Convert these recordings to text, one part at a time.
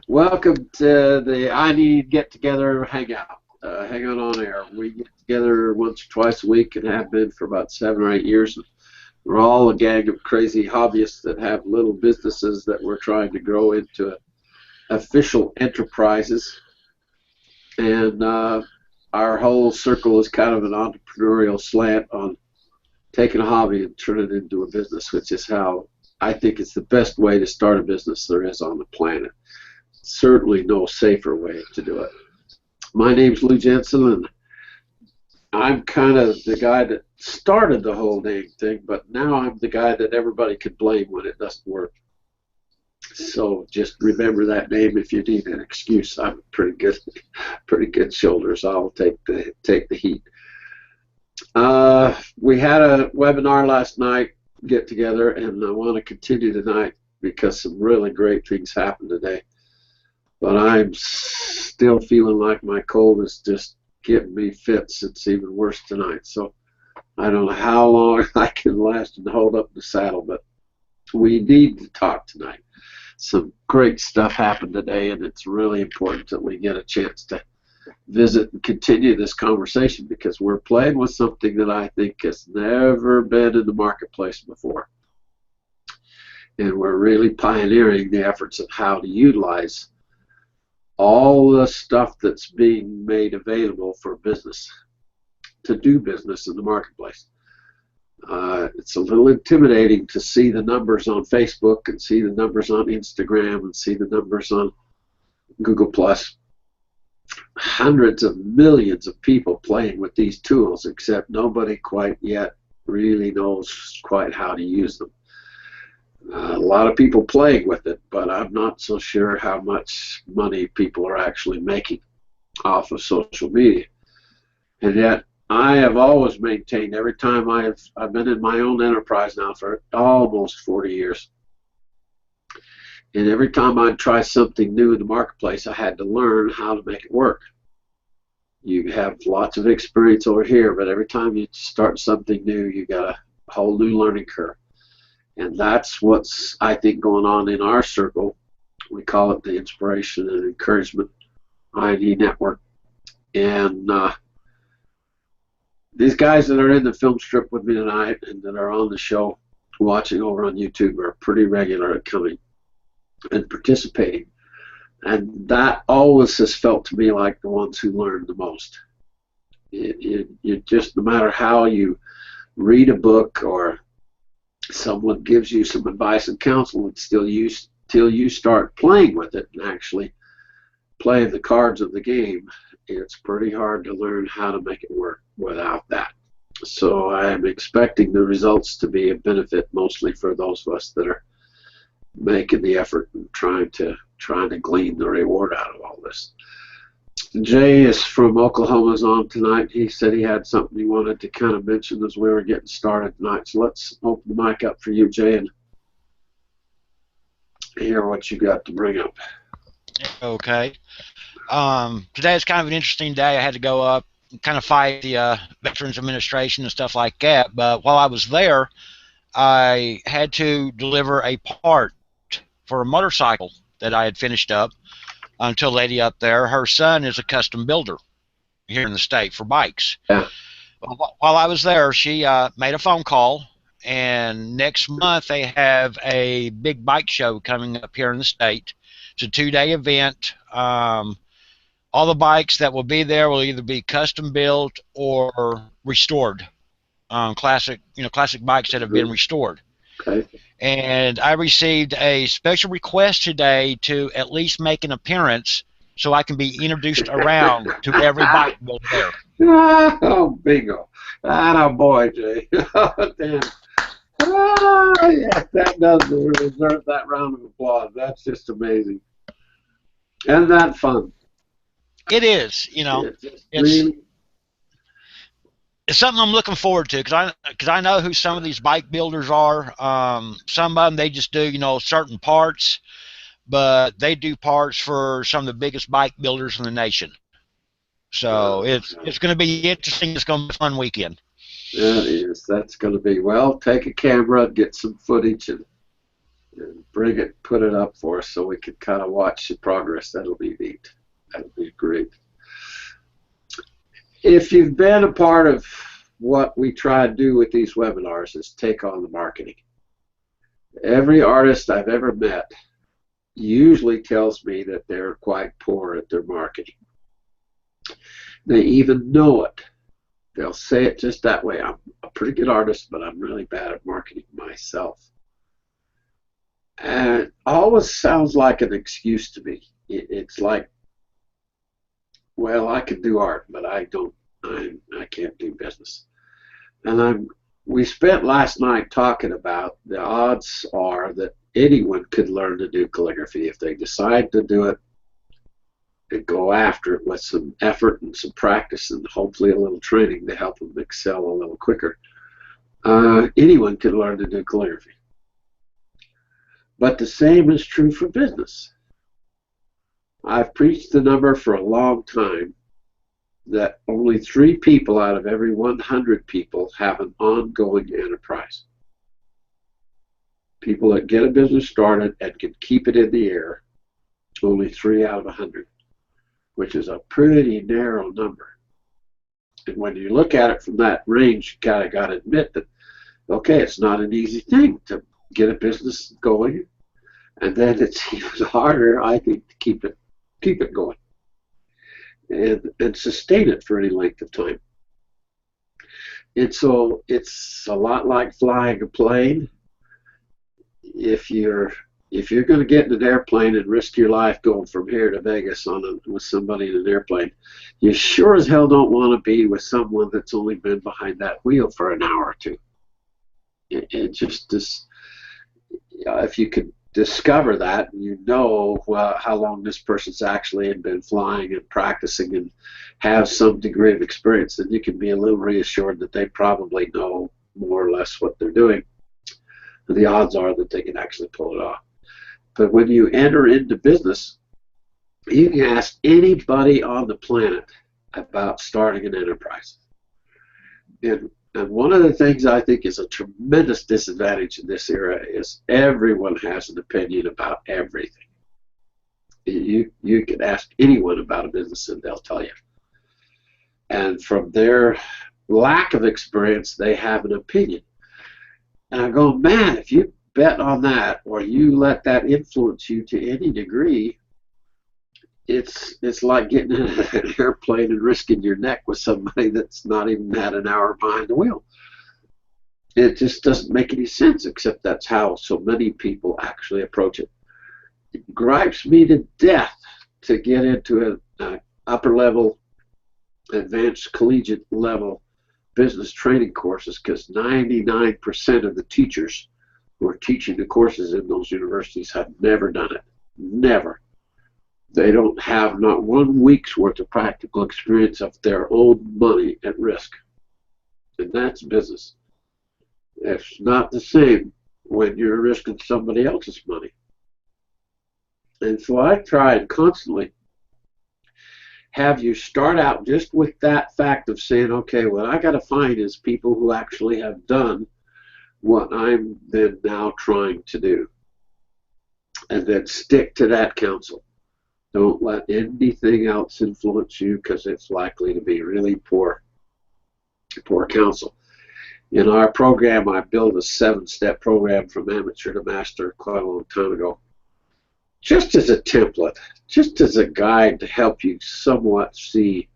Welcome to the I Need Get Together Hangout. Hang on air. We get together once or twice a week and have been for about 7 or 8 years. We're all a gang of crazy hobbyists that have little businesses that we're trying to grow into official enterprises. And our whole circle is kind of an entrepreneurial slant on taking a hobby and turning it into a business, which is how I think it's the best way to start a business there is on the planet. Certainly no safer way to do it. My name's Lou Jensen, and I'm kind of the guy that started the whole dang thing, but now I'm the guy that everybody could blame when it doesn't work. So just remember that name if you need an excuse. I'm pretty good shoulders. I'll take the heat. We had a webinar last night, get together, and I want to continue tonight because some really great things happened today. But I'm still feeling like my cold is just getting me fits. It's even worse tonight. So I don't know how long I can last and hold up the saddle, but we need to talk tonight. Some great stuff happened today, and it's really important that we get a chance to visit and continue this conversation because we're playing with something that I think has never been in the marketplace before. And we're really pioneering the efforts of how to utilize all the stuff that's being made available for business, to do business in the marketplace. It's a little intimidating to see the numbers on Facebook and see the numbers on Instagram and see the numbers on Google+. Hundreds of millions of people playing with these tools, except nobody quite yet really knows quite how to use them. A lot of people playing with it, but I'm not so sure how much money people are actually making off of social media. And yet, I have always maintained, every time I've been in my own enterprise now for almost 40 years, and every time I'd try something new in the marketplace, I had to learn how to make it work. You have lots of experience over here, but every time you start something new, you got a whole new learning curve. And that's what's, I think, going on in our circle. We call it the Inspiration and Encouragement I&E Network. And these guys that are in the film strip with me tonight and that are on the show watching over on YouTube are pretty regular at coming and participating. And that always has felt to me like the ones who learn the most. It just, no matter how you read a book or someone gives you some advice and counsel, and till you start playing with it and actually play the cards of the game, it's pretty hard to learn how to make it work without that. So I am expecting the results to be a benefit mostly for those of us that are making the effort and trying to glean the reward out of all this. Jay is from Oklahoma, is on tonight. He said he had something he wanted to kind of mention as we were getting started tonight. So let's open the mic up for you, Jay, and hear what you got to bring up. Okay. Today is kind of an interesting day. I had to go up and kind of fight the Veterans Administration and stuff like that. But while I was there, I had to deliver a part for a motorcycle that I had finished up to a lady up there. Her son is a custom builder here in the state for bikes. Yeah. While I was there, she made a phone call, and next month they have a big bike show coming up here in the state. It's a 2-day event. All the bikes that will be there will either be custom built or restored. Classic bikes that have been restored. Okay. And I received a special request today to at least make an appearance so I can be introduced around to every bike builder there. Oh, bingo. Ah, boy, Jay. Damn. Oh, yeah, that does deserve that round of applause. That's just amazing. Isn't that fun? It is, it's something I'm looking forward to because I know who some of these bike builders are. Some of them, they just do certain parts, but they do parts for some of the biggest bike builders in the nation. So it's going to be interesting. It's going to be a fun weekend. That is. That's going to be. Well, take a camera, get some footage, and and bring it, put it up for us so we can kind of watch the progress. That'll be neat. That'll be great. If you've been a part of what we try to do with these webinars is take on the marketing. Every artist I've ever met usually tells me that they're quite poor at their marketing. They even know it. They'll say it just that way. I'm a pretty good artist, but I'm really bad at marketing myself. And it always sounds like an excuse to me. It's like, well, I can do art, but I can't do business. And we spent last night talking about the odds are that anyone could learn to do calligraphy if they decide to do it and go after it with some effort and some practice and hopefully a little training to help them excel a little quicker. Anyone could learn to do calligraphy. But the same is true for business. I've preached the number for a long time that only 3 people out of every 100 people have an ongoing enterprise. People that get a business started and can keep it in the air, only 3 out of 100, which is a pretty narrow number. And when you look at it from that range, you kind of got to admit that, okay, it's not an easy thing to get a business going, and then it's even harder, I think, to keep it going and sustain it for any length of time. And so it's a lot like flying a plane. If you're going to get in an airplane and risk your life going from here to Vegas with somebody in an airplane, you sure as hell don't want to be with someone that's only been behind that wheel for an hour or two. It just is, if you could discover that, and you know how long this person's actually been flying and practicing and have some degree of experience, then you can be a little reassured that they probably know more or less what they're doing. The odds are that they can actually pull it off. But when you enter into business, you can ask anybody on the planet about starting an enterprise. And one of the things I think is a tremendous disadvantage in this era is everyone has an opinion about everything. You can ask anyone about a business and they'll tell you. And from their lack of experience, they have an opinion. And I go, man, if you bet on that or you let that influence you to any degree, it's like getting in an airplane and risking your neck with somebody that's not even had an hour behind the wheel. It just doesn't make any sense, except that's how so many people actually approach it. It gripes me to death to get into an upper level, advanced collegiate level business training courses, because 99% of the teachers who are teaching the courses in those universities have never done it. Never. They don't have not 1 week's worth of practical experience of their own money at risk. And that's business. It's not the same when you're risking somebody else's money. And so I try and constantly have you start out just with that fact of saying, okay, what I got to find is people who actually have done what I'm then now trying to do. And then stick to that counsel. Don't let anything else influence you, because it's likely to be really poor counsel. In our program, I built a 7-step program from amateur to master quite a long time ago, just as a template, just as a guide to help you somewhat see,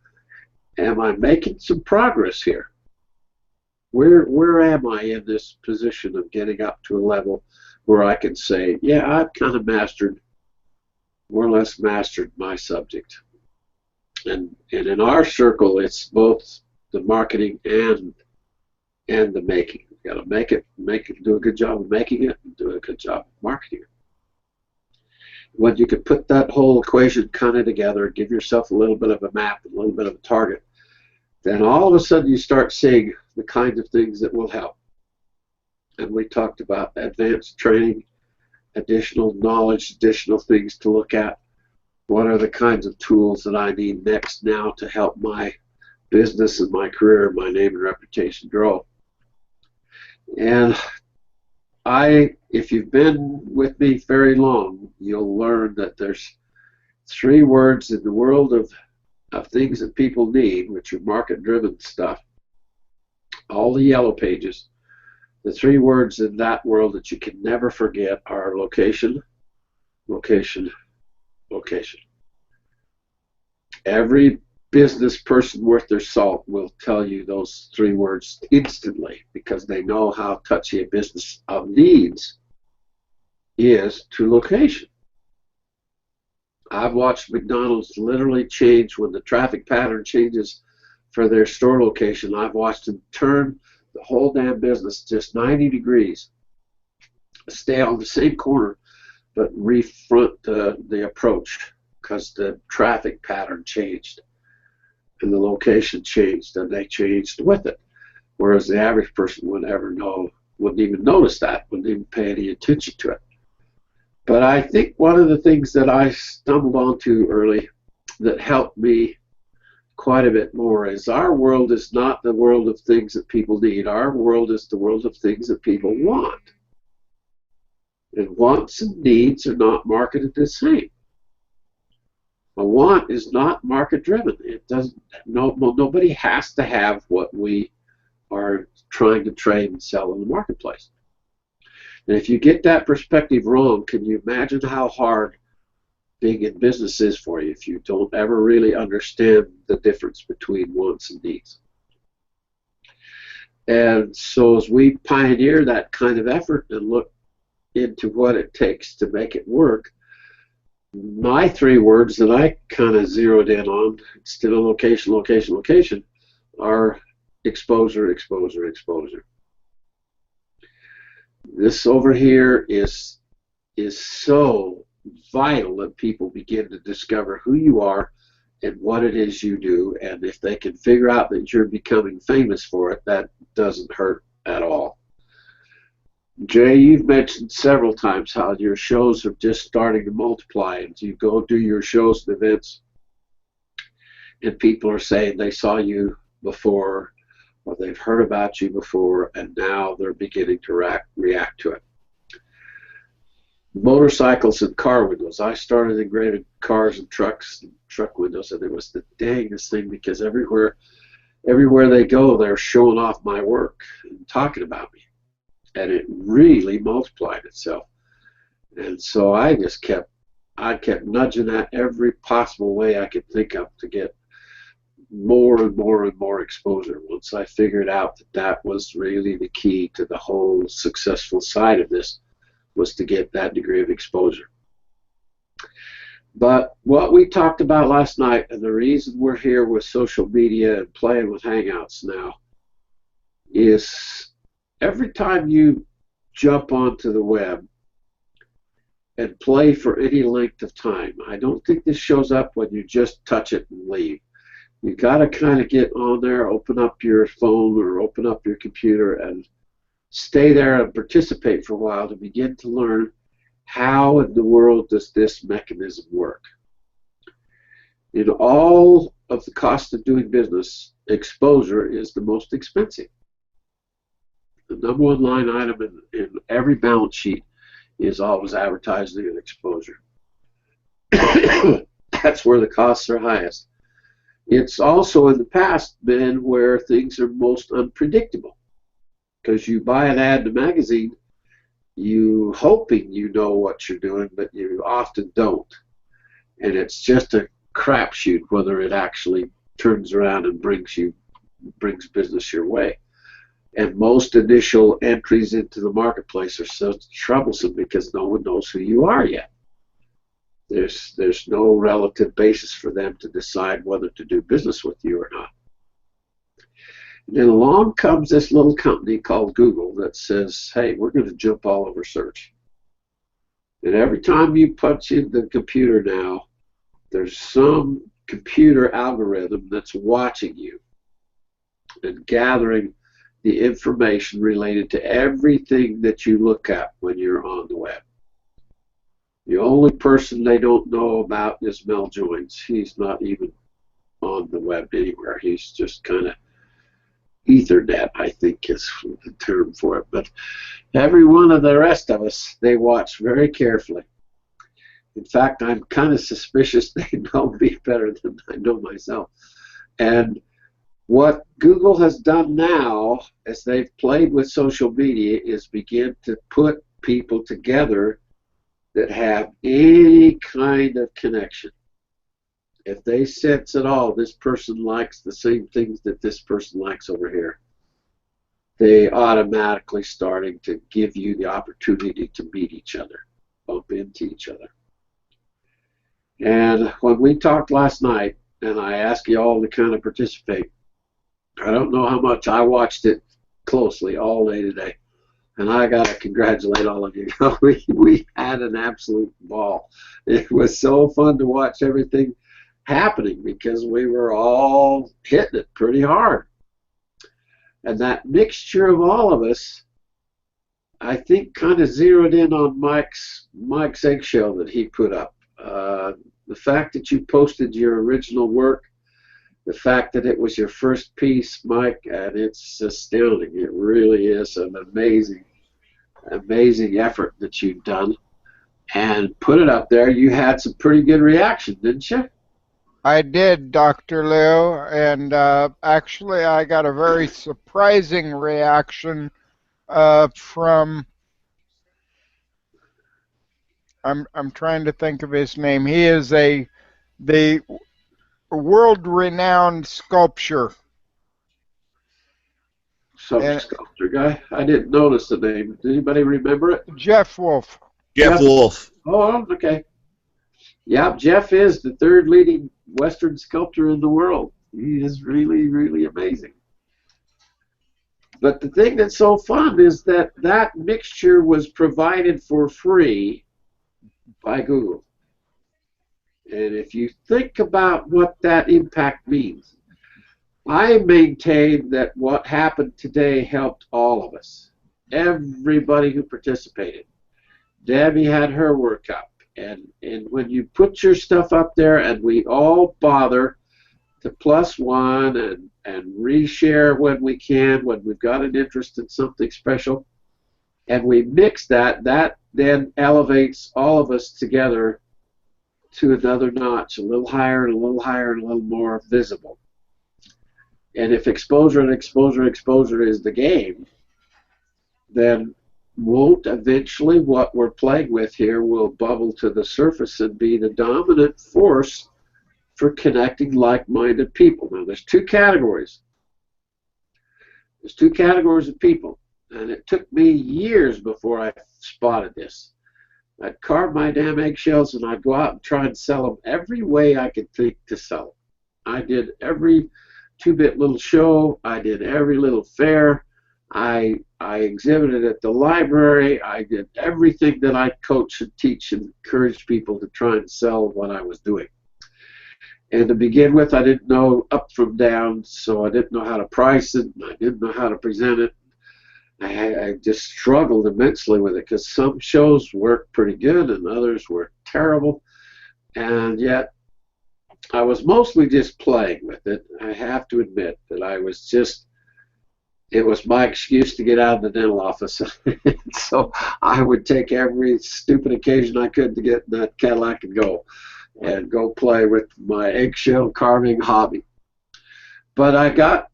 am I making some progress here? Where am I in this position of getting up to a level where I can say, yeah, I've kind of more or less mastered my subject. And in our circle, it's both the marketing and the making. You got to make it, do a good job of making it, and do a good job of marketing it. When you can put that whole equation kind of together, give yourself a little bit of a map, a little bit of a target, then all of a sudden you start seeing the kinds of things that will help. And we talked about advanced training, additional knowledge, additional things to look at. What are the kinds of tools that I need next now to help my business and my career, my name and reputation grow? And I if you've been with me very long, you'll learn that there's three words in the world of things that people need, which are market-driven stuff, all the yellow pages. The three words in that world that you can never forget are location, location, location. Every business person worth their salt will tell you those three words instantly, because they know how touchy a business of needs is to location. I've watched McDonald's literally change when the traffic pattern changes for their store location. I've watched them turn the whole damn business just 90 degrees, stay on the same corner, but refront the approach, because the traffic pattern changed and the location changed, and they changed with it. Whereas the average person would never know, wouldn't even notice that, wouldn't even pay any attention to it. But I think one of the things that I stumbled onto early that helped me quite a bit more is our world is not the world of things that people need. Our world is the world of things that people want. And wants and needs are not marketed the same. A want is not market driven. It doesn't. Nobody has to have what we are trying to trade and sell in the marketplace. And if you get that perspective wrong, can you imagine how hard being in business is for you if you don't ever really understand the difference between wants and needs? And so as we pioneer that kind of effort and look into what it takes to make it work, my three words that I kind of zeroed in on, instead of location, location, location, are exposure, exposure, exposure. This over here is so vital that people begin to discover who you are and what it is you do, and if they can figure out that you're becoming famous for it, that doesn't hurt at all. Jay, you've mentioned several times how your shows are just starting to multiply, and you go do your shows and events and people are saying they saw you before or they've heard about you before, and now they're beginning to react to it. Motorcycles and car windows. I started engraving cars and trucks and truck windows, and it was the dangest thing, because everywhere they go, they're showing off my work and talking about me, and it really multiplied itself. And so I kept nudging that every possible way I could think of to get more and more and more exposure. Once I figured out that that was really the key to the whole successful side of this, was to get that degree of exposure. But what we talked about last night, and the reason we're here with social media and playing with Hangouts now, is every time you jump onto the web and play for any length of time, I don't think this shows up when you just touch it and leave. You got to kind of get on there, open up your phone or open up your computer and stay there and participate for a while to begin to learn how in the world does this mechanism work. In all of the cost of doing business, exposure is the most expensive. The number one line item in every balance sheet is always advertising and exposure. That's where the costs are highest. It's also in the past been where things are most unpredictable, because you buy an ad in a magazine, you hoping you know what you're doing, but you often don't. And it's just a crapshoot whether it actually turns around and brings business your way. And most initial entries into the marketplace are so troublesome because no one knows who you are yet. There's no relative basis for them to decide whether to do business with you or not. And then along comes this little company called Google that says, hey, we're going to jump all over search. And every time you punch in the computer now, there's some computer algorithm that's watching you and gathering the information related to everything that you look at when you're on the web. The only person they don't know about is Mel Joines. He's not even on the web anywhere. He's just kind of Ethernet, I think is the term for it. But every one of the rest of us, they watch very carefully. In fact, I'm kind of suspicious they know me better than I know myself. And what Google has done now, as they've played with social media, is begin to put people together that have any kind of connection. If they sense at all this person likes the same things that this person likes over here, they automatically starting to give you the opportunity to meet each other, bump into each other. And when we talked last night, and I asked you all to kind of participate, I don't know how much I watched it closely all day today. And I got to congratulate all of you. We had an absolute ball. It was so fun to watch everything happening because we were all hitting it pretty hard. And that mixture of all of us, I think, kind of zeroed in on Mike's eggshell that he put up. The fact that you posted your original work, the fact that it was your first piece, Mike, and it's astounding. It really is an amazing effort that you've done. And put it up there, you had some pretty good reaction, didn't you? I did, Dr. Leo, and actually I got a very surprising reaction from, I'm trying to think of his name. He is the world-renowned sculptor. Some sculptor guy. I didn't notice the name. Does anybody remember it? Jeff Wolf. Jeff Wolf. Oh, okay. Yeah, Jeff is the third leading Western sculptor in the world. He is really, really amazing. But the thing that's so fun is that that mixture was provided for free by Google. And if you think about what that impact means, I maintain that what happened today helped all of us, everybody who participated. Debbie had her work up, and when you put your stuff up there and we all bother to +1 and reshare when we can, when we've got an interest in something special, and we mix that then elevates all of us together to another notch, a little higher and a little higher and a little more visible. And if exposure and exposure and exposure is the game, then won't eventually what we're playing with here will bubble to the surface and be the dominant force for connecting like-minded people. Now, there's two categories. There's two categories of people, and it took me years before I spotted this. I'd carve my damn eggshells and I'd go out and try and sell them every way I could think to sell them. I did every two-bit little show. I did every little fair. I exhibited at the library. I did everything that I coach and teach and encourage people to try and sell what I was doing. And to begin with, I didn't know up from down, so I didn't know how to price it, and I didn't know how to present it. I just struggled immensely with it because some shows worked pretty good and others were terrible, and yet I was mostly just playing with it. I have to admit that I was just, it was my excuse to get out of the dental office. So I would take every stupid occasion I could to get in that Cadillac and go play with my eggshell carving hobby. But I got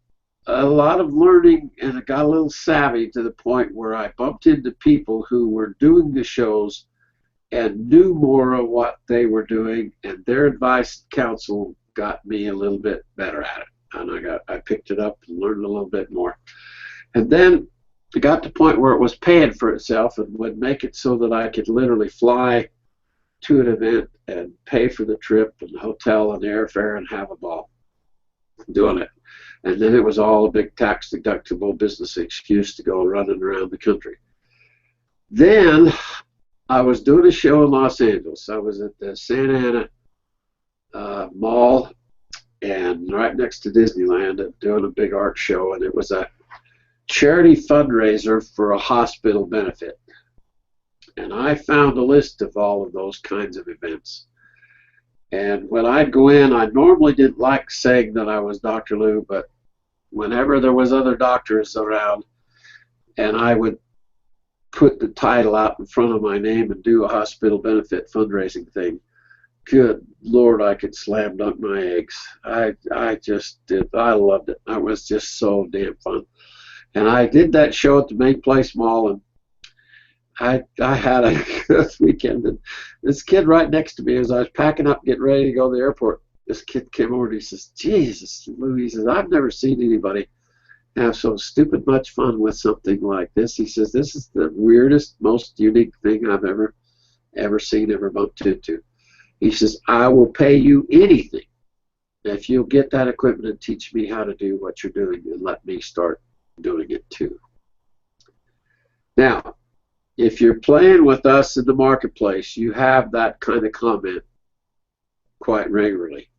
a lot of learning and I got a little savvy to the point where I bumped into people who were doing the shows and knew more of what they were doing, and their advice and counsel got me a little bit better at it. And I picked it up and learned a little bit more. And then it got to the point where it was paying for itself and would make it so that I could literally fly to an event and pay for the trip and the hotel and the airfare and have a ball doing it. And then it was all a big tax-deductible business excuse to go running around the country. Then I was doing a show in Los Angeles. I was at the Santa Ana Mall and right next to Disneyland doing a big art show, and it was a charity fundraiser for a hospital benefit. And I found a list of all of those kinds of events. And when I'd go in, I normally didn't like saying that I was Dr. Lou, but whenever there was other doctors around, and I would put the title out in front of my name and do a hospital benefit fundraising thing, good Lord, I could slam dunk my eggs. I just did. I loved it. It was just so damn fun. And I did that show at the Main Place Mall, and I had a good weekend. And this kid right next to me, as I was packing up, getting ready to go to the airport, this kid came over and he says, Jesus, Lou, he says, I've never seen anybody have so stupid much fun with something like this. He says, this is the weirdest, most unique thing I've ever seen, ever bumped into. He says, I will pay you anything if you'll get that equipment and teach me how to do what you're doing and let me start doing it too. Now, if you're playing with us in the marketplace, you have that kind of comment quite regularly.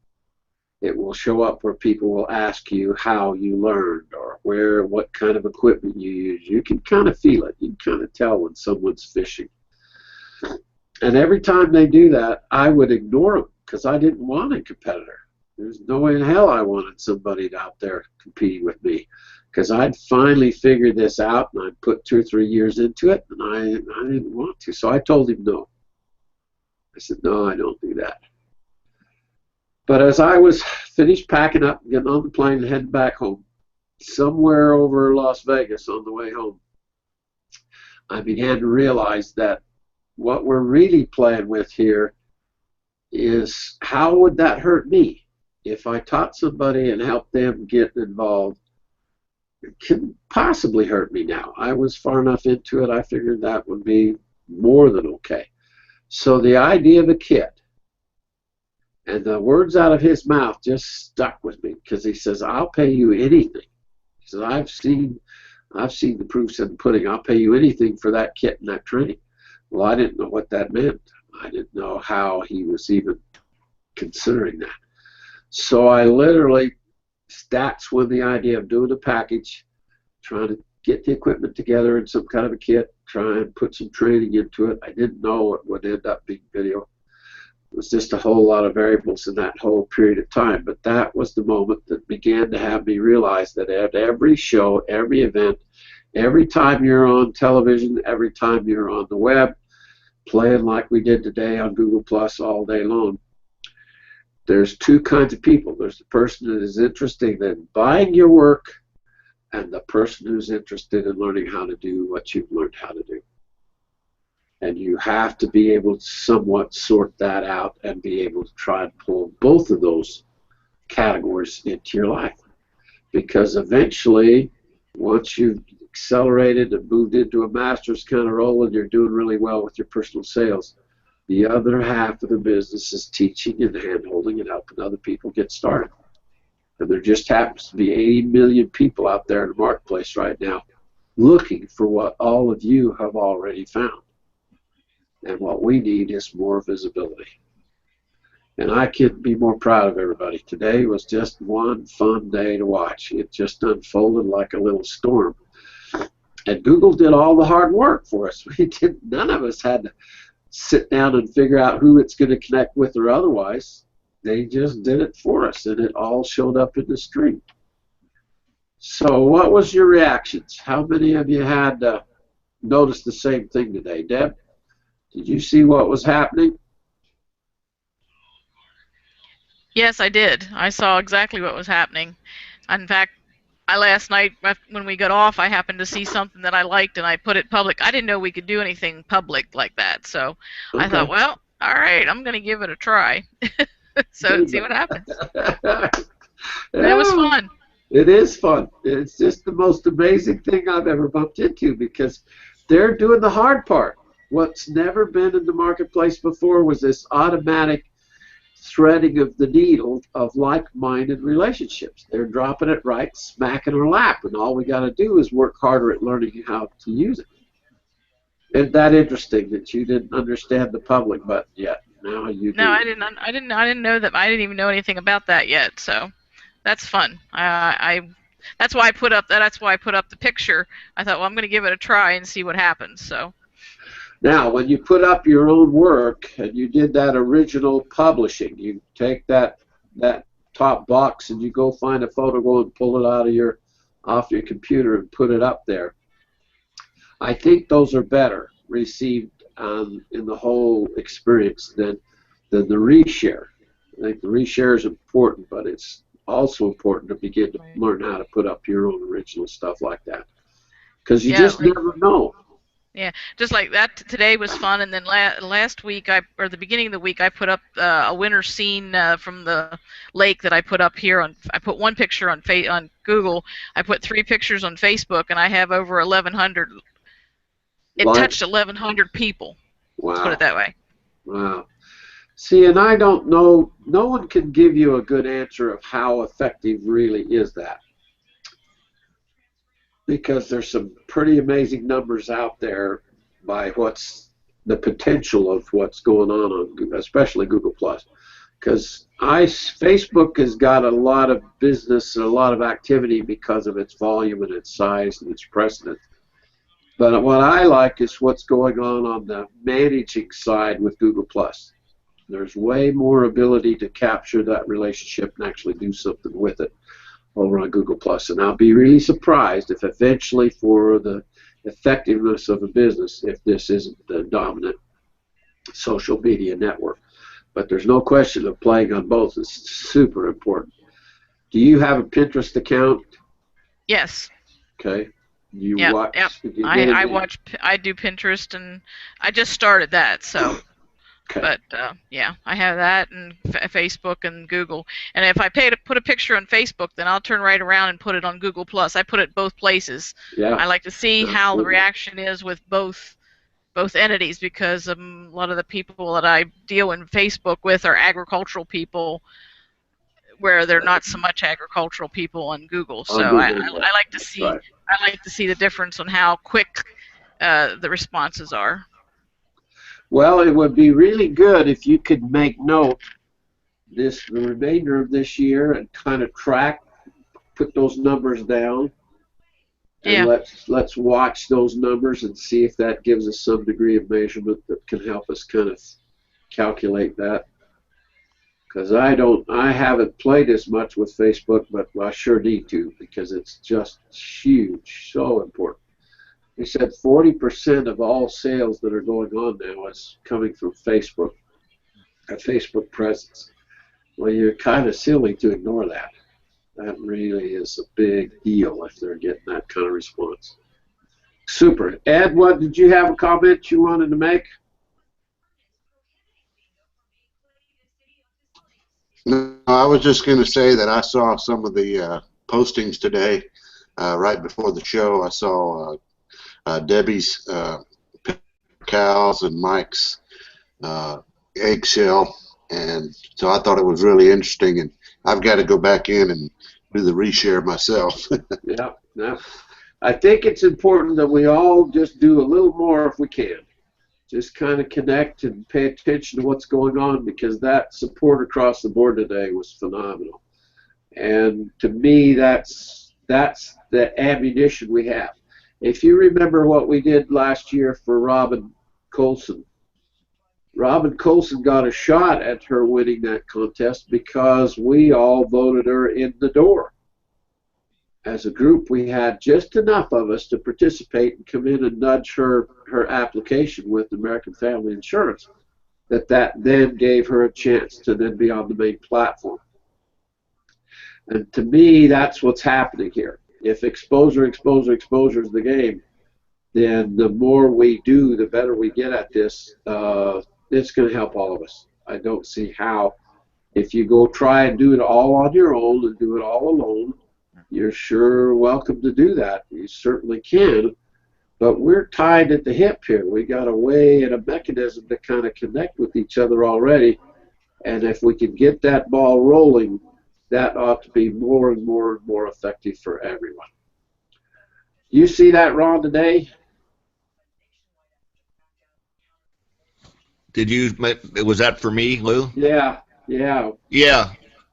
It will show up where people will ask you how you learned or what kind of equipment you use. You can kind of feel it. You can kind of tell when someone's fishing. And every time they do that, I would ignore them because I didn't want a competitor. There's no way in hell I wanted somebody out there competing with me, because I'd finally figured this out and I'd put 2 or 3 years into it, and I didn't want to. So I told him no. I said, no, I don't do that. But as I was finished packing up, getting on the plane and heading back home, somewhere over Las Vegas on the way home, I began to realize that what we're really playing with here is how would that hurt me if I taught somebody and helped them get involved. It couldn't possibly hurt me now. I was far enough into it, I figured that would be more than okay. So the idea of a kit and the words out of his mouth just stuck with me, because he says, I'll pay you anything. He says, I've seen the proofs in the pudding. I'll pay you anything for that kit and that training. Well, I didn't know what that meant. I didn't know how he was even considering that. So I literally, that's when the idea of doing a package, trying to get the equipment together in some kind of a kit, try and put some training into it. I didn't know it would end up being video. It was just a whole lot of variables in that whole period of time. But that was the moment that began to have me realize that at every show, every event, every time you're on television, every time you're on the web, playing like we did today on Google Plus all day long, there's 2 kinds of people. There's the person that is interested in buying your work and the person who's interested in learning how to do what you've learned how to do. And you have to be able to somewhat sort that out and be able to try and pull both of those categories into your life. Because eventually, once you've accelerated and moved into a master's kind of role and you're doing really well with your personal sales, the other half of the business is teaching and hand-holding and helping other people get started. And there just happens to be 80 million people out there in the marketplace right now looking for what all of you have already found. And what we need is more visibility. And I can't be more proud of everybody. Today was just one fun day to watch. It just unfolded like a little storm. And Google did all the hard work for us. None of us had to sit down and figure out who it's going to connect with or otherwise. They just did it for us, and it all showed up in the stream. So what was your reactions? How many of you had noticed the same thing today? Deb, did you see what was happening? Yes, I did. I saw exactly what was happening. In fact, last night when we got off, I happened to see something that I liked and I put it public. I didn't know we could do anything public like that, so okay. I thought, well, all right, I'm going to give it a try. So see what happens. And it was fun. It is fun. It's just the most amazing thing I've ever bumped into, because they're doing the hard part. What's never been in the marketplace before was this automatic threading of the needle of like-minded relationships. They're dropping it right smack in our lap, and all we got to do is work harder at learning how to use it. Isn't that interesting that you didn't understand the public button yet? Now you do. No, I didn't know that. I didn't even know anything about that yet. So that's fun. That's why I put up the picture. I thought, well, I'm going to give it a try and see what happens. So. Now, when you put up your own work and you did that original publishing, you take that top box and you go find a photo, go and pull it out of your off your computer and put it up there. I think those are better received in the whole experience than the reshare. I think the reshare is important, but it's also important to begin to learn how to put up your own original stuff like that, because you just never know. Yeah, just like that. Today was fun, and then last week, or the beginning of the week, I put up a winter scene from the lake that I put up here. I put one picture on Google. I put 3 pictures on Facebook, and I have over 1,100. It touched 1,100 people. Wow. Let's put it that way. Wow. See, and I don't know. No one can give you a good answer of how effective really is that, because there's some pretty amazing numbers out there by what's the potential of what's going on especially Google Plus. Because Facebook has got a lot of business and a lot of activity because of its volume and its size and its precedent. But what I like is what's going on the managing side with Google Plus. There's way more ability to capture that relationship and actually do something with it over on Google Plus. And I'll be really surprised if eventually, for the effectiveness of a business, if this isn't the dominant social media network. But there's no question of playing on both is super important. Do you have a Pinterest account? Yes. Okay. Yeah. I do Pinterest, and I just started that, so. Okay. But yeah, I have that, and Facebook and Google. And if I put a picture on Facebook, then I'll turn right around and put it on Google Plus. I put it both places. Yeah. I like to see how the reaction is with both entities, because a lot of the people that I deal in Facebook with are agricultural people, where they're not so much agricultural people on Google. So I like to see I like to see the difference on how quick the responses are. Well, it would be really good if you could make note the remainder of this year and kind of put those numbers down. And let's watch those numbers and see if that gives us some degree of measurement that can help us kind of calculate that. Because I haven't played as much with Facebook, but I sure need to, because it's just huge, so important. They said 40% of all sales that are going on now is coming from Facebook, a Facebook presence. Well, you're kind of silly to ignore that. That really is a big deal if they're getting that kind of response. Super. Ed, did you have a comment you wanted to make? No, I was just going to say that I saw some of the postings today right before the show. I saw Debbie's cows and Mike's eggshell, and so I thought it was really interesting, and I've got to go back in and do the reshare myself. Yeah. I think it's important that we all just do a little more if we can. Just kind of connect and pay attention to what's going on, because that support across the board today was phenomenal. And to me, that's the ammunition we have. If you remember what we did last year for Robin Colson got a shot at her winning that contest because we all voted her in the door. As a group, we had just enough of us to participate and come in and nudge her application with American Family Insurance that then gave her a chance to then be on the main platform. And to me, that's what's happening here. If exposure is the game, then the more we do, the better we get at this. It's going to help all of us. I don't see how, if you go try and do it all on your own and do it all alone, you're sure welcome to do that. You certainly can. But we're tied at the hip here. We got a way and a mechanism to kind of connect with each other already. And if we can get that ball rolling, that ought to be more and more and more effective for everyone. You see that, Ron, today? Was that for me, Lou? Yeah.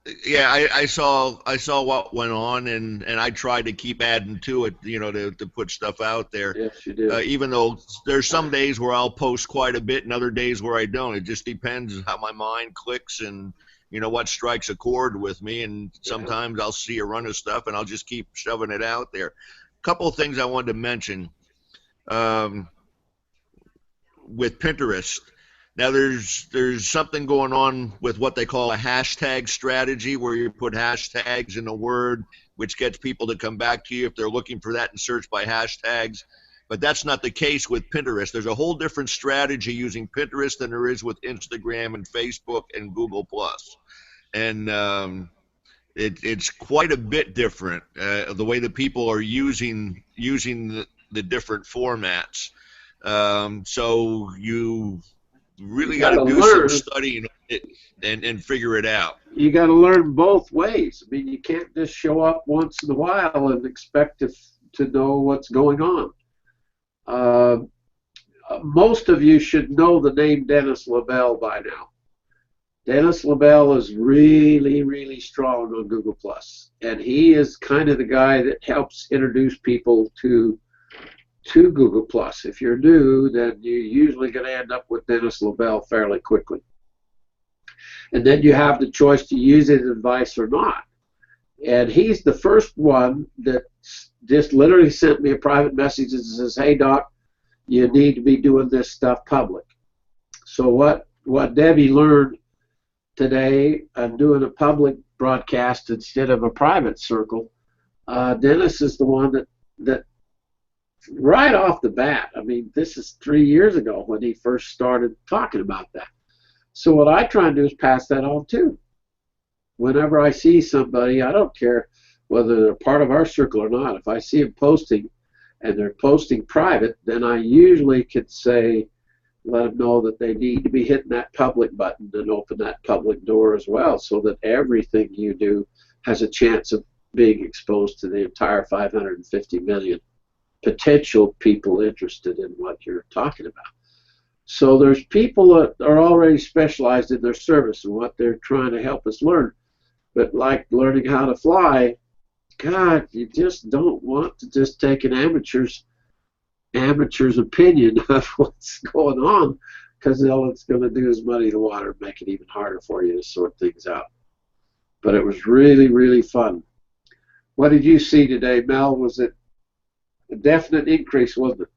I saw what went on, and I tried to keep adding to it, to put stuff out there. Yes, you did. Even though there's some days where I'll post quite a bit and other days where I don't. It just depends how my mind clicks and what strikes a chord with me, and sometimes I'll see a run of stuff and I'll just keep shoving it out there. A couple of things I wanted to mention with Pinterest. Now there's something going on with what they call a hashtag strategy, where you put hashtags in a word, which gets people to come back to you if they're looking for that and search by hashtags. But that's not the case with Pinterest. There's a whole different strategy using Pinterest than there is with Instagram and Facebook and Google+. And it's quite a bit different, the way that people are using the different formats. So you really got to do some studying and figure it out. You got to learn both ways. I mean, you can't just show up once in a while and expect to know what's going on. Most of you should know the name Dennis LaBelle by now. Dennis LaBelle is really, really strong on Google+, and he is kind of the guy that helps introduce people to Google+. If you're new, then you're usually going to end up with Dennis LaBelle fairly quickly. And then you have the choice to use his advice or not. And he's the first one that just literally sent me a private message that says, "Hey, Doc, you need to be doing this stuff public." So what Debbie learned today, doing a public broadcast instead of a private circle, Dennis is the one that right off the bat, I mean, this is 3 years ago when he first started talking about that. So what I try and do is pass that on too. Whenever I see somebody, I don't care whether they're part of our circle or not, if I see them posting and they're posting private, then I usually could say, let them know that they need to be hitting that public button and open that public door as well, so that everything you do has a chance of being exposed to the entire 550 million potential people interested in what you're talking about. So there's people that are already specialized in their service and what they're trying to help us learn. But like learning how to fly, God, you just don't want to just take an amateur's opinion of what's going on, because all it's going to do is muddy the water and make it even harder for you to sort things out. But it was really, really fun. What did you see today, Mel? Was it a definite increase, wasn't it?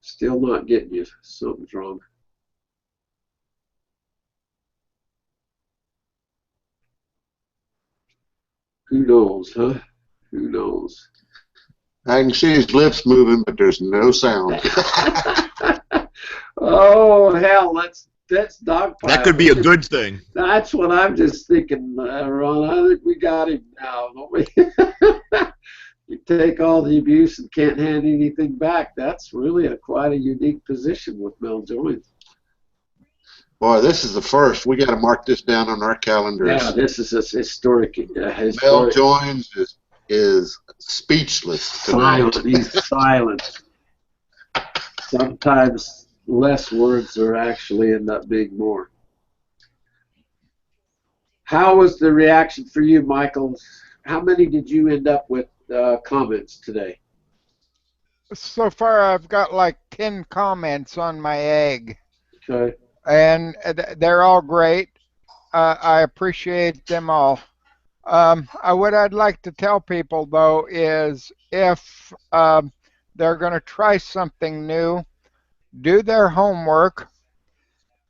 Still not getting you. Something's wrong. Who knows, huh? Who knows? I can see his lips moving, but there's no sound. Oh, hell, that's dogpile. That could be a good thing. That's what I'm just thinking, Ron. I think we got him now, don't we? You take all the abuse and can't hand anything back. That's really quite a unique position with Mel Joins. Boy, this is the first. We got to mark this down on our calendars. Yeah, this is a historic. Mel Joins is speechless tonight. Silent. He's silent. Sometimes less words are actually end up being more. How was the reaction for you, Michael? How many did you end up with comments today? So far, I've got like 10 comments on my egg. Okay. And they're all great. I appreciate them all. What I'd like to tell people, though, is if they're going to try something new, do their homework,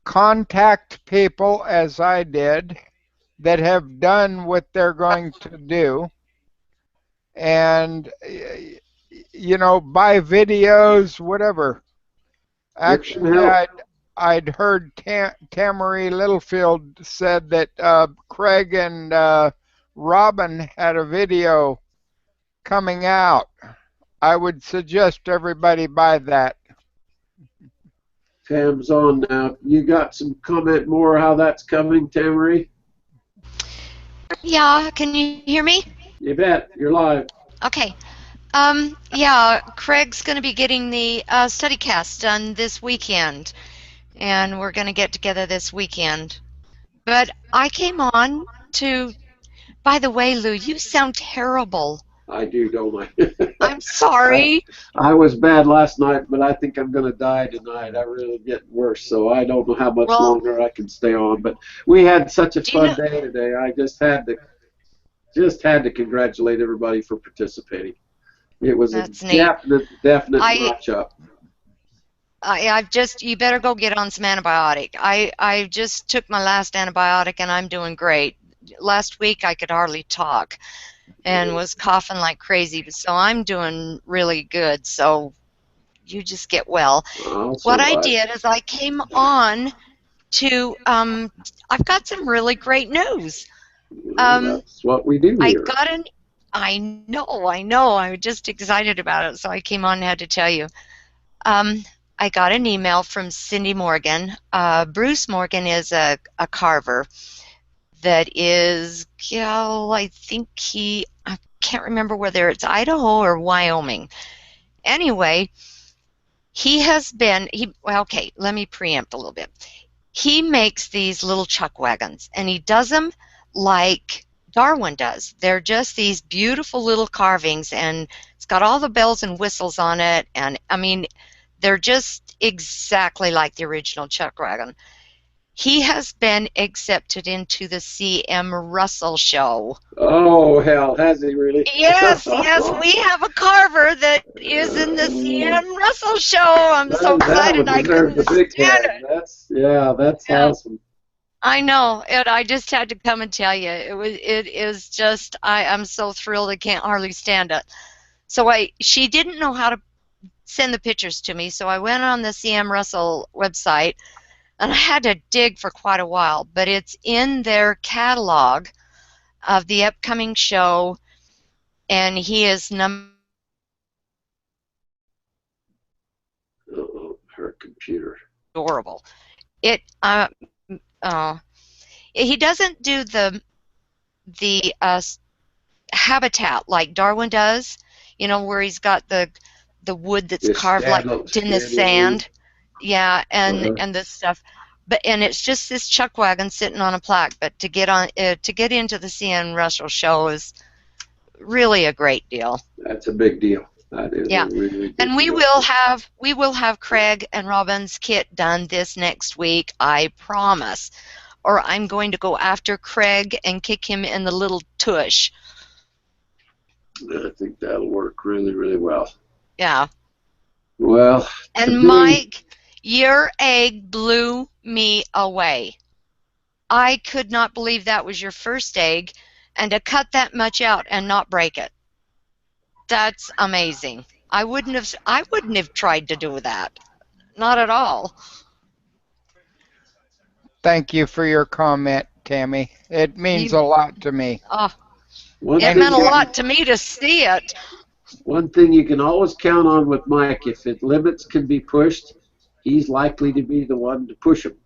contact people, as I did, that have done what they're going to do, and, you know, buy videos, whatever. Actually, I'd heard Tamara Littlefield said that Craig and Robin had a video coming out. I would suggest everybody buy that. Tam's on now. You got some comment more how that's coming, Tamara? Yeah, can you hear me? You bet. You're live. Okay. Yeah, Craig's going to be getting the StudyCast done this weekend, and we're going to get together this weekend. But I came on to, by the way, Lou, you sound terrible. I do, don't I? I'm sorry. I was bad last night, but I think I'm going to die tonight. I really get worse, so I don't know how much Well, longer I can stay on. But we had such a do you fun know? day today. I just had to congratulate everybody for participating. It was a That's neat. definite I notch up. I've just, you better go get on some antibiotic. I just took my last antibiotic and I'm doing great. Last week I could hardly talk and was coughing like crazy, so I'm doing really good. So you just get well. I'll What I survive. did is I came on to, I've got some really great news. That's what we do I here. got an, I know, I'm just excited about it, so I came on and had to tell you. I got an email from Cindy Morgan. Bruce Morgan is a carver that is, I think I can't remember whether it's Idaho or Wyoming. Anyway, well, okay, let me preempt a little bit. He makes these little chuck wagons, and he does them like Darwin does. They're just these beautiful little carvings, and it's got all the bells and whistles on it, and I mean, they're just exactly like the original chuck wagon. He has been accepted into the C.M. Russell show. Oh, hell, has he really? Yes, we have a carver that is in the C.M. Russell show. I'm so excited I couldn't the big stand head. it. That's Yeah. awesome. I know, and I just had to come and tell you. It is just, I'm so thrilled I can't hardly stand it. So she didn't know how to send the pictures to me, so I went on the CM Russell website, and I had to dig for quite a while, but it's in their catalog of the upcoming show, and he is Her computer. adorable. He doesn't do the habitat like Darwin does, where he's got the wood that's carved like in the sand. Yeah, and this stuff. And it's just this chuck wagon sitting on a plaque. But to get into the CN Russell show is really a great deal. That's a big deal. That is a really big And we deal. will have Craig and Robin's kit done this next week, I promise. Or I'm going to go after Craig and kick him in the little tush. I think that'll work really, really well. Yeah. Well. And Mike, your egg blew me away. I could not believe that was your first egg, and to cut that much out and not break it. That's amazing. I wouldn't have tried to do that. Not at all. Thank you for your comment, Tammy. It means a lot to me. It meant a lot to me to see it. One thing you can always count on with Mike, if limits can be pushed, he's likely to be the one to push them.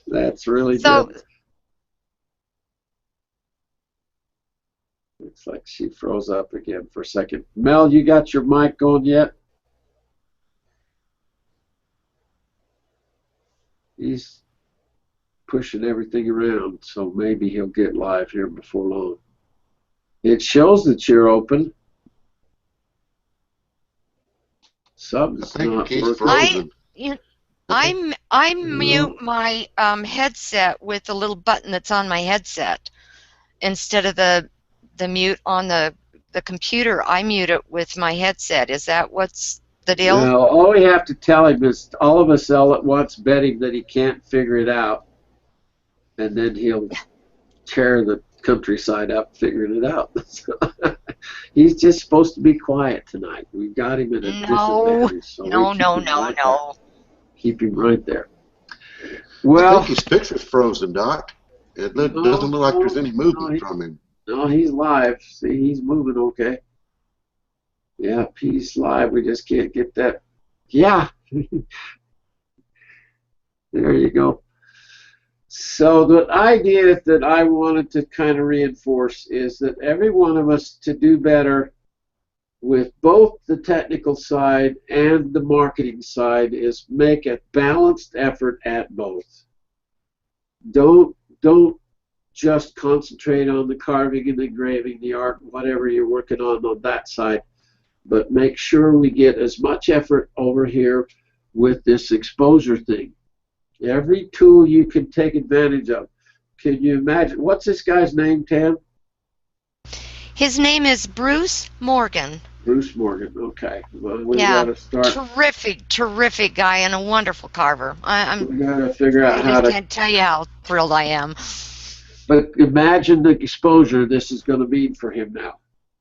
That's really good. Looks like she froze up again for a second. Mel, you got your mic going yet? He's pushing everything around, so maybe he'll get live here before long. It shows that you're open. Something's not working. I mute my headset with the little button that's on my headset instead of the mute on the computer. I mute it with my headset. Is that what's the deal? No, all we have to tell him is all of us all at once bet him that he can't figure it out, and then he'll tear the countryside up figuring it out. He's just supposed to be quiet tonight. We got him at a disadvantage. So no. Keep him right there. Well, I think his picture's frozen, Doc. It doesn't look like there's any movement from him. No, he's live. See, he's moving okay. Yeah, he's live. We just can't get that. Yeah. There you go. So the idea that I wanted to kind of reinforce is that every one of us to do better with both the technical side and the marketing side is make a balanced effort at both. Don't just concentrate on the carving and engraving, the art, whatever you're working on that side. But make sure we get as much effort over here with this exposure thing. Every tool you can take advantage of. Can you imagine? What's this guy's name, Tam? His name is Bruce Morgan. Bruce Morgan. Okay. Well, we Yeah, got to start. terrific guy and a wonderful carver. We got to figure out I how just to. can't tell you how thrilled I am. But imagine the exposure this is going to mean for him now.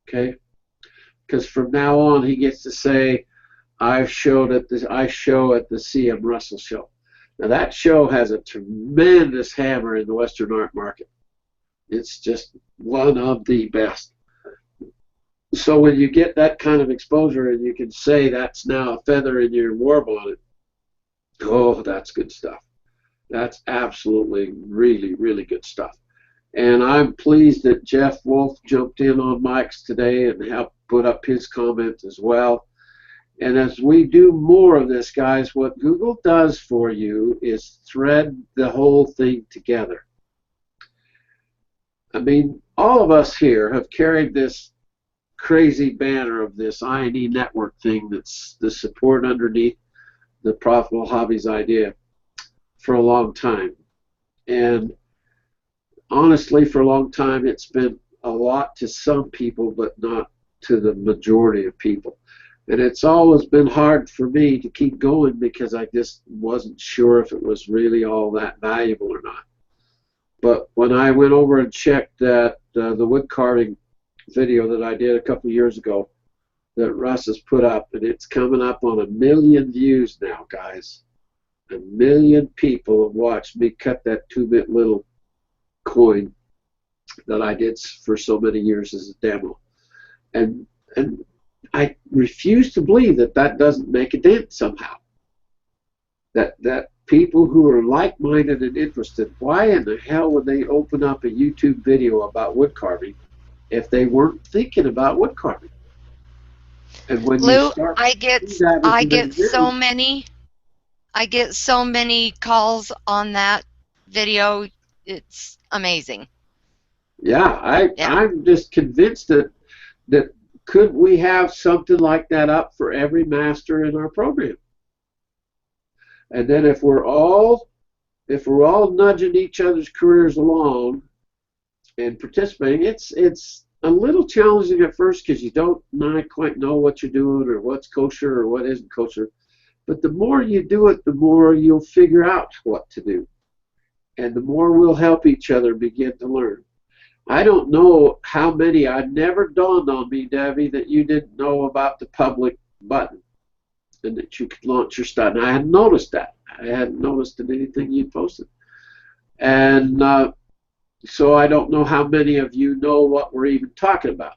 Okay. Because from now on, he gets to say, I show at the CM Russell show. Now that show has a tremendous hammer in the Western art market. It's just one of the best. So when you get that kind of exposure and you can say that's now a feather in your war bonnet, oh, that's good stuff. That's absolutely really, really good stuff. And I'm pleased that Jeff Wolf jumped in on Mike's today and helped put up his comment as well. And as we do more of this, guys, what Google does for you is thread the whole thing together. I mean, all of us here have carried this crazy banner of this I&E network thing that's the support underneath the Profitable Hobbies idea for a long time. And honestly, for a long time, it's been a lot to some people, but not to the majority of people. And it's always been hard for me to keep going because I just wasn't sure if it was really all that valuable or not. But when I went over and checked that the wood carving video that I did a couple of years ago that Russ has put up, and it's coming up on 1 million views now, guys. 1 million people have watched me cut that 2-bit little coin that I did for so many years as a demo. And I refuse to believe that that doesn't make a dent somehow. That people who are like-minded and interested, why in the hell would they open up a YouTube video about wood carving if they weren't thinking about wood carving? And when Lou, you start I get so many calls on that video. It's amazing. Yeah, I'm just convinced that could we have something like that up for every master in our program? And then if we're all nudging each other's careers along and participating, it's a little challenging at first because you don't quite know what you're doing or what's kosher or what isn't kosher. But the more you do it, the more you'll figure out what to do. And the more we'll help each other begin to learn. I don't know how many, it never dawned on me, Debbie, that you didn't know about the public button and that you could launch your stuff. And I hadn't noticed that. I hadn't noticed in anything you posted. And so I don't know how many of you know what we're even talking about.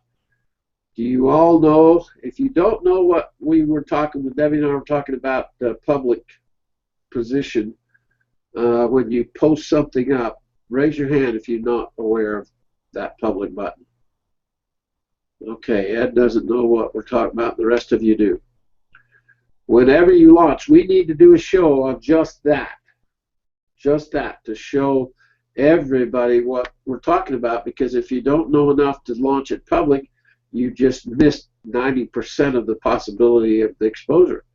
Do you all know? If you don't know what we were talking with Debbie and I were talking about, the public position, when you post something up, raise your hand if you're not aware of that public button. Okay, Ed doesn't know what we're talking about. The rest of you do. Whenever you launch, we need to do a show on just that, to show everybody what we're talking about, because if you don't know enough to launch it public, you just missed 90% of the possibility of the exposure.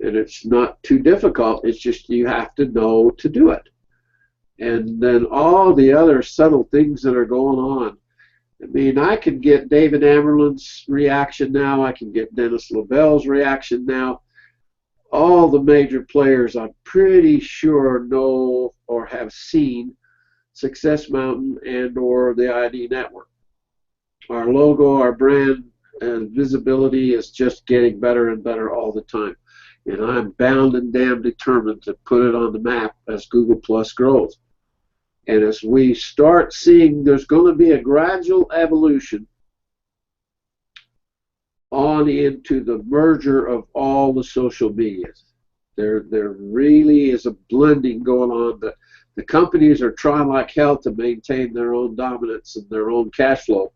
And it's not too difficult, it's just you have to know to do it. And then all the other subtle things that are going on. I mean, I can get David Amerlin's reaction now, I can get Dennis LaBelle's reaction now. All the major players, I'm pretty sure, know or have seen Success Mountain and or the I&E Network. Our logo, our brand, and visibility is just getting better and better all the time. And I'm bound and damn determined to put it on the map as Google Plus grows. And as we start seeing, there's going to be a gradual evolution on into the merger of all the social medias. There really is a blending going on. The companies are trying like hell to maintain their own dominance and their own cash flow,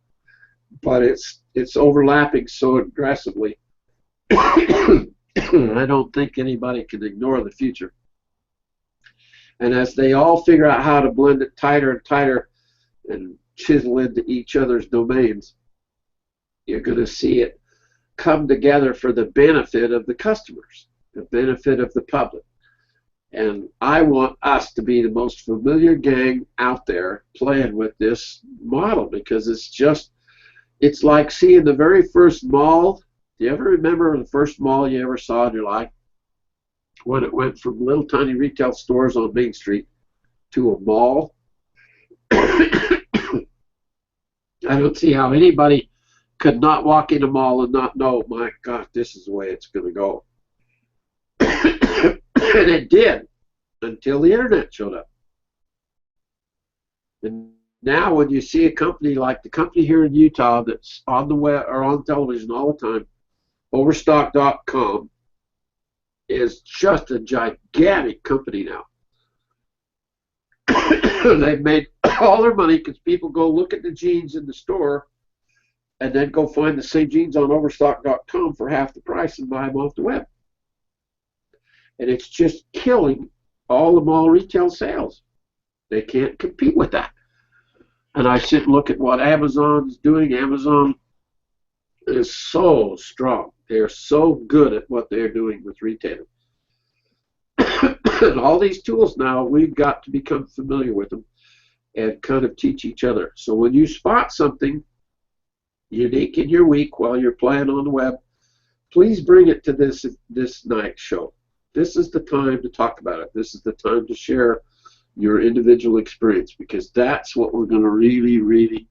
but it's overlapping so aggressively. I don't think anybody can ignore the future. And as they all figure out how to blend it tighter and tighter and chisel into each other's domains, you're going to see it come together for the benefit of the customers, the benefit of the public. And I want us to be the most familiar gang out there playing with this model, because it's like seeing the very first mall. Do you ever remember the first mall you ever saw in your life? When it went from little tiny retail stores on Main Street to a mall. I don't see how anybody could not walk in a mall and not know, my God, this is the way it's going to go. And it did, until the internet showed up. And now when you see a company like the company here in Utah that's on the web or on television all the time, Overstock.com is just a gigantic company now. They've made all their money because people go look at the jeans in the store and then go find the same jeans on Overstock.com for half the price and buy them off the web. And it's just killing all the mall retail sales. They can't compete with that. And I sit and look at what Amazon's doing. Amazon is so strong. They're so good at what they're doing with retailing. And all these tools now, we've got to become familiar with them and kind of teach each other. So when you spot something unique in your week while you're playing on the web, please bring it to this night show. This is the time to talk about it. This is the time to share your individual experience, because that's what we're going to really,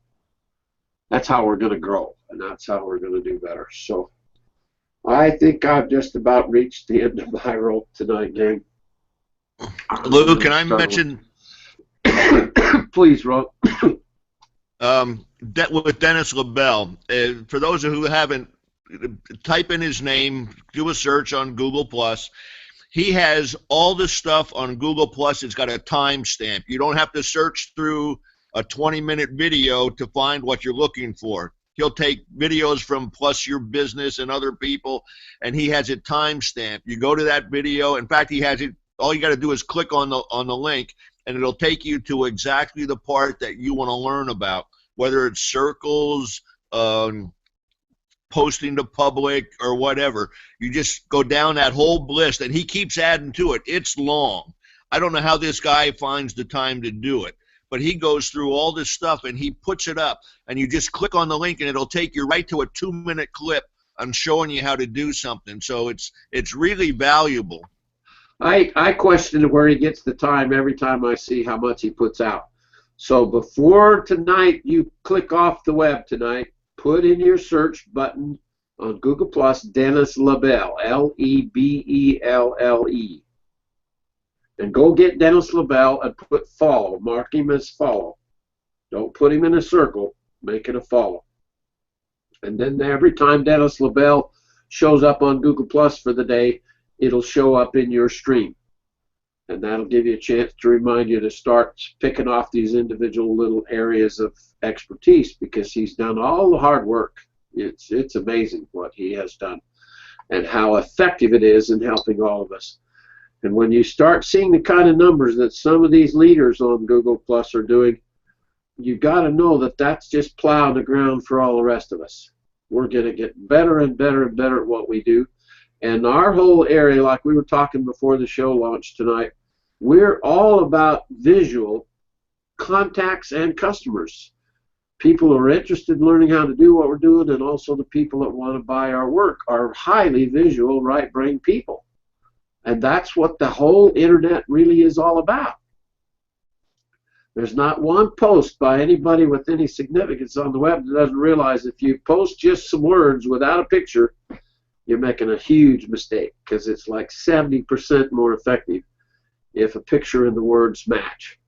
that's how we're going to grow, and that's how we're going to do better. So I think I've just about reached the end of my rope tonight, gang. Lou, can I mention? Please, Rob. With Dennis LaBelle. For those who haven't, type in his name, do a search on Google+. He has all the stuff on Google+. It's got a timestamp. You don't have to search through a 20-minute video to find what you're looking for. He'll take videos from Plus Your Business and other people, and he has it timestamped. You go to that video. In fact, he has it. All you got to do is click on the link, and it'll take you to exactly the part that you want to learn about, whether it's circles, posting to public, or whatever. You just go down that whole list, and he keeps adding to it. It's long. I don't know how this guy finds the time to do it, but he goes through all this stuff, and he puts it up, and you just click on the link, and it'll take you right to a 2-minute clip on showing you how to do something. So it's really valuable. I question where he gets the time every time I see how much he puts out. So before tonight, you click off the web tonight, put in your search button on Google+, Dennis LaBelle, L-E-B-E-L-L-E. And go get Dennis LaBelle and put follow. Mark him as follow. Don't put him in a circle. Make it a follow. And then every time Dennis LaBelle shows up on Google+ for the day, it'll show up in your stream. And that'll give you a chance to remind you to start picking off these individual little areas of expertise, because he's done all the hard work. It's amazing what he has done and how effective it is in helping all of us. And when you start seeing the kind of numbers that some of these leaders on Google Plus are doing, you got to know that that's just plowing the ground for all the rest of us. We're going to get better and better and better at what we do. And our whole area, like we were talking before the show launched tonight, we're all about visual contacts and customers. People who are interested in learning how to do what we're doing, and also the people that want to buy our work are highly visual, right-brain people. And that's what the whole internet really is all about. There's not one post by anybody with any significance on the web that doesn't realize if you post just some words without a picture, you're making a huge mistake, because it's like 70% more effective if a picture and the words match.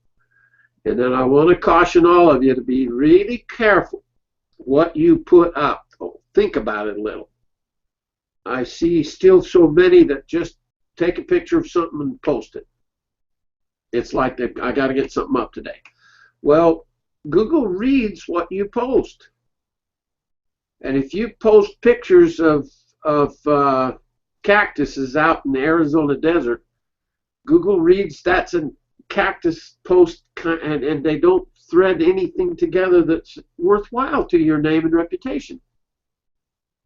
And then I want to caution all of you to be really careful what you put up. Oh, think about it a little. I see still so many that just take a picture of something and post it. It's like I got to get something up today. Well, Google reads what you post. And if you post pictures of cactuses out in the Arizona desert, Google reads that's a cactus post and they don't thread anything together that's worthwhile to your name and reputation.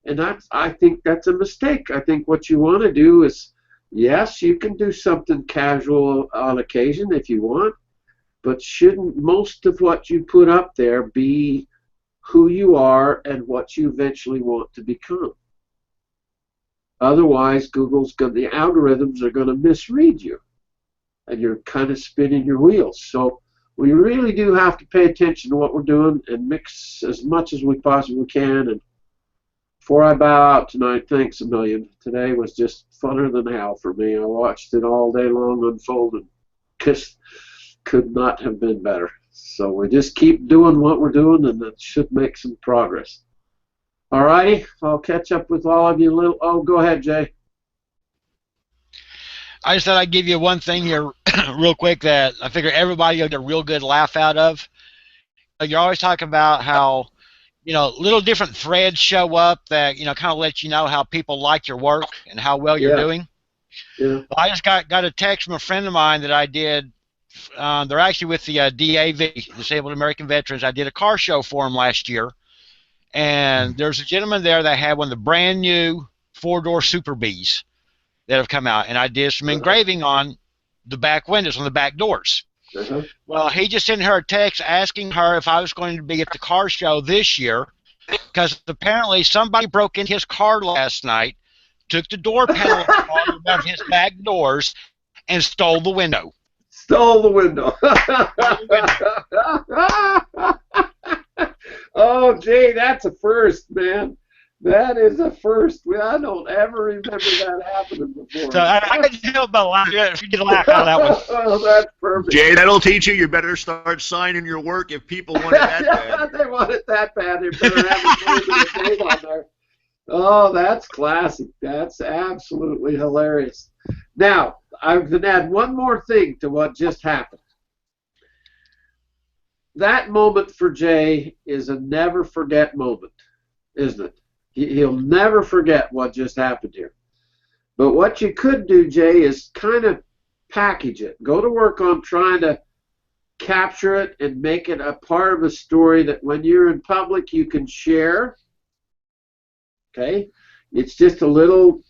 And I think that's a mistake. I think what you want to do is, yes, you can do something casual on occasion if you want, but shouldn't most of what you put up there be who you are and what you eventually want to become? Otherwise, the algorithms are going to misread you, and you're kind of spinning your wheels. So we really do have to pay attention to what we're doing and mix as much as we possibly can. And before I bow out tonight, thanks a million. Today was just funner than hell for me. I watched it all day long unfold, and just could not have been better. So we just keep doing what we're doing, and that should make some progress. All righty, I'll catch up with all of you. Oh, go ahead, Jay. I just thought I'd give you one thing here real quick that I figure everybody will get a real good laugh out of. You're always talking about how, little different threads show up that, kind of let you know how people like your work and how well you're doing. Yeah. Well, I just got a text from a friend of mine that I did. They're actually with the DAV, Disabled American Veterans. I did a car show for them last year. And there's a gentleman there that had one of the brand new 4-door Super Bs that have come out, and I did some engraving on the back windows, on the back doors. Well, he just sent her a text asking her if I was going to be at the car show this year, because apparently somebody broke in his car last night, took the door panel off of his back doors, and stole the window. Stole the window. Oh, Jay, that's a first, man. That is a first. I don't ever remember that happening before. So I couldn't help but laugh. You did laugh out of that one. Oh, that's perfect. Jay, that'll teach you. You better start signing your work if people want it that bad. They want it that bad. They better have a date on there. Oh, that's classic. That's absolutely hilarious. Now, I'm going to add one more thing to what just happened. That moment for Jay is a never forget moment, isn't it? He'll never forget what just happened here. But what you could do, Jay, is kind of package it. Go to work on trying to capture it and make it a part of a story that when you're in public you can share. Okay? It's just a little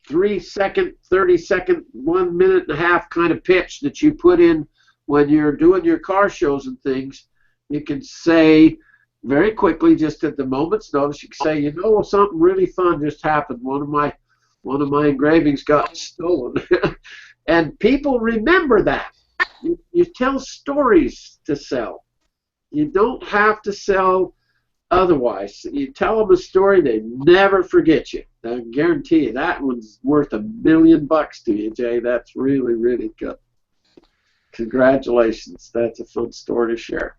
3-second, 30-second, 1 minute and a half kind of pitch that you put in when you're doing your car shows and things. You can say very quickly, just at the moment's notice, you can say, something really fun just happened. One of my engravings got stolen. And people remember that. You tell stories to sell. You don't have to sell otherwise. You tell them a story, they never forget you. I guarantee you that one's worth $1 million to you, Jay. That's really, really good. Congratulations. That's a fun story to share.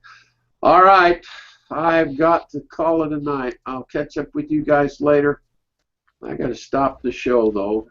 All right. I've got to call it a night. I'll catch up with you guys later. I got to stop the show, though.